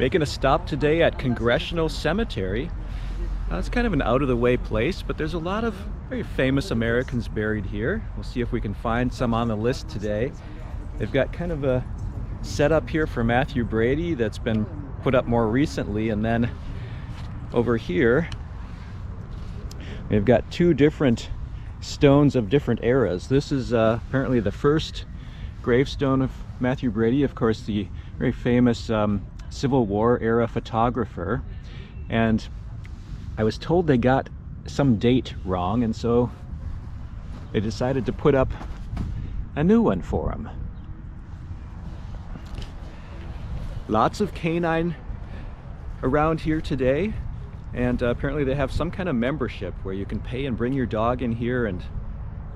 Making a stop today at Congressional Cemetery. It's kind of an out-of-the-way place, but there's a lot of very famous Americans buried here. We'll see if we can find some on the list today. They've got kind of a setup here for Matthew Brady that's been put up more recently, and then over here we've got two different stones of different eras. This is apparently the first gravestone of Matthew Brady, of course the very famous Civil War era photographer, and I was told they got some date wrong, and so they decided to put up a new one for him. Lots of canine around here today, and apparently they have some kind of membership where you can pay and bring your dog in here, and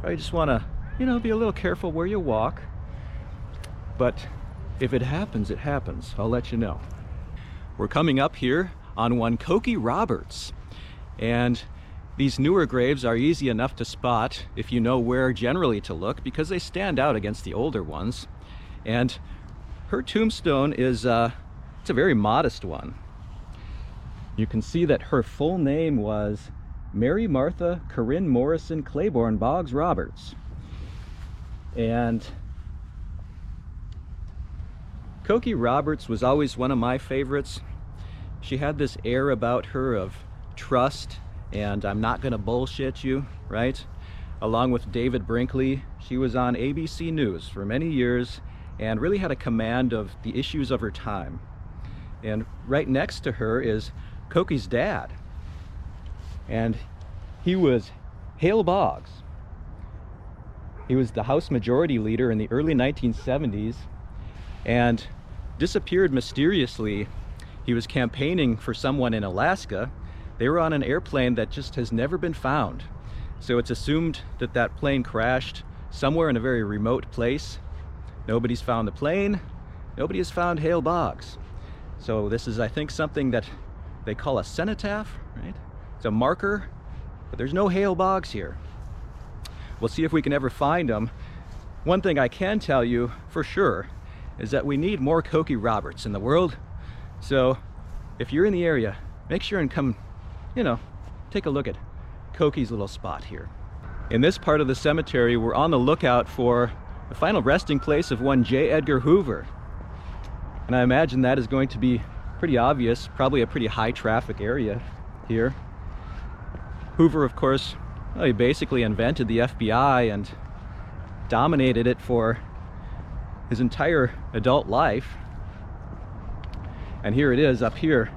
I just want to, be a little careful where you walk. But if it happens, it happens. I'll let you know. We're coming up here on one Cokie Roberts, and these newer graves are easy enough to spot if you know where generally to look, because they stand out against the older ones. And her tombstone is it's a very modest one. You can see that her full name was Mary Martha Corinne Morrison Claiborne Boggs Roberts. And Cokie Roberts was always one of my favorites. She had this air about her of trust and I'm not gonna bullshit you, right? Along with David Brinkley, she was on ABC News for many years and really had a command of the issues of her time. And right next to her is Cokie's dad, and he was Hale Boggs. He was the House Majority Leader in the early 1970s and disappeared mysteriously. He was campaigning for someone in Alaska. They were on an airplane that just has never been found. So it's assumed that that plane crashed somewhere in a very remote place. Nobody's found the plane. Nobody has found Hale Boggs. So this is, I think, something that they call a cenotaph, right? It's a marker, but there's no Hale Boggs here. We'll see if we can ever find them. One thing I can tell you for sure is that we need more Cokie Roberts in the world. So if you're in the area, make sure and come, take a look at Cokie's little spot here. In this part of the cemetery, we're on the lookout for the final resting place of one J. Edgar Hoover. And I imagine that is going to be pretty obvious, probably a pretty high traffic area here. Hoover, of course, he basically invented the FBI and dominated it for his entire adult life. And here it is up here,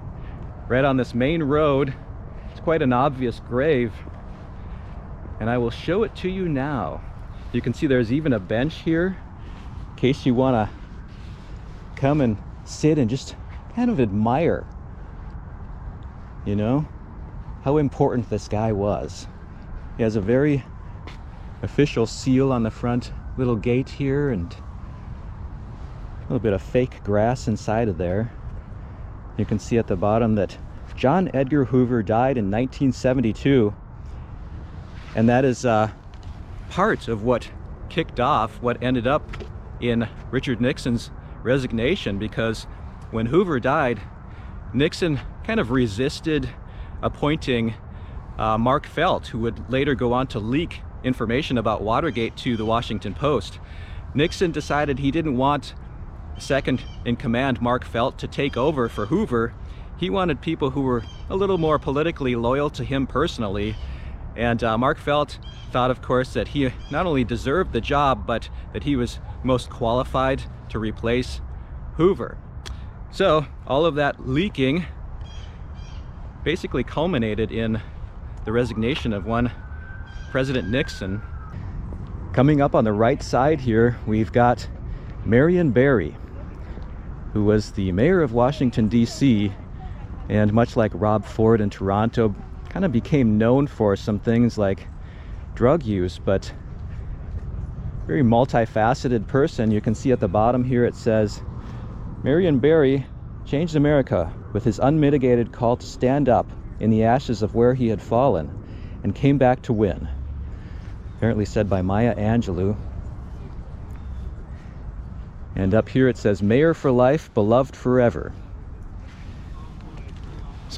right on this main road. It's quite an obvious grave, and I will show it to you now. You can see there's even a bench here in case you want to come and sit and just kind of admire, how important this guy was. He has a very official seal on the front little gate here, and a little bit of fake grass inside of there. You can see at the bottom that John Edgar Hoover died in 1972, and that is part of what kicked off what ended up in Richard Nixon's resignation, because when Hoover died, Nixon kind of resisted appointing Mark Felt, who would later go on to leak information about Watergate to the Washington Post. Nixon decided he didn't want second in command Mark Felt to take over for Hoover. He wanted people who were a little more politically loyal to him personally, and Mark Felt thought, of course, that he not only deserved the job, but that he was most qualified to replace Hoover. So all of that leaking basically culminated in the resignation of one President Nixon. Coming up on the right side here, we've got Marion Barry, who was the mayor of Washington, D.C., and much like Rob Ford in Toronto, kind of became known for some things like drug use, but very multifaceted person. You can see at the bottom here it says, Marion Barry changed America with his unmitigated call to stand up in the ashes of where he had fallen and came back to win. Apparently said by Maya Angelou. And up here it says, Mayor for life, beloved forever.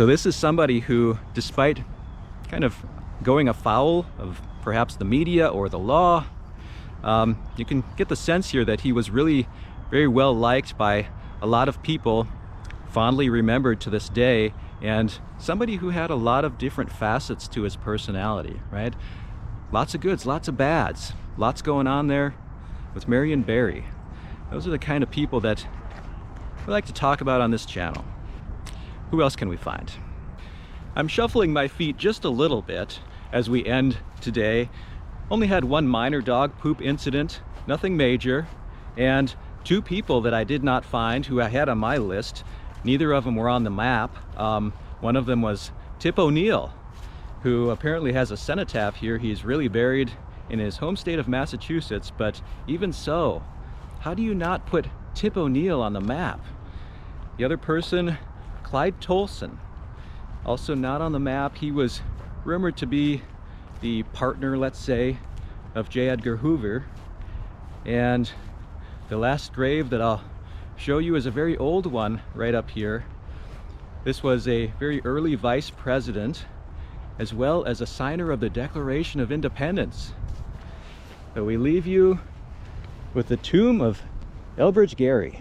So this is somebody who, despite kind of going afoul of perhaps the media or the law, you can get the sense here that he was really very well liked by a lot of people, fondly remembered to this day, and somebody who had a lot of different facets to his personality, right? Lots of goods, lots of bads, lots going on there with Marion Barry. Those are the kind of people that we like to talk about on this channel. Who else can we find? I'm shuffling my feet just a little bit as we end today. Only had one minor dog poop incident, nothing major, and 2 people that I did not find who I had on my list. Neither of them were on the map. One of them was Tip O'Neill, who apparently has a cenotaph here. He's really buried in his home state of Massachusetts, but even so, how do you not put Tip O'Neill on the map? The other person, Clyde Tolson, also not on the map. He was rumored to be the partner, let's say, of J. Edgar Hoover. And the last grave that I'll show you is a very old one right up here. This was a very early vice president, as well as a signer of the Declaration of Independence. So we leave you with the tomb of Elbridge Gerry.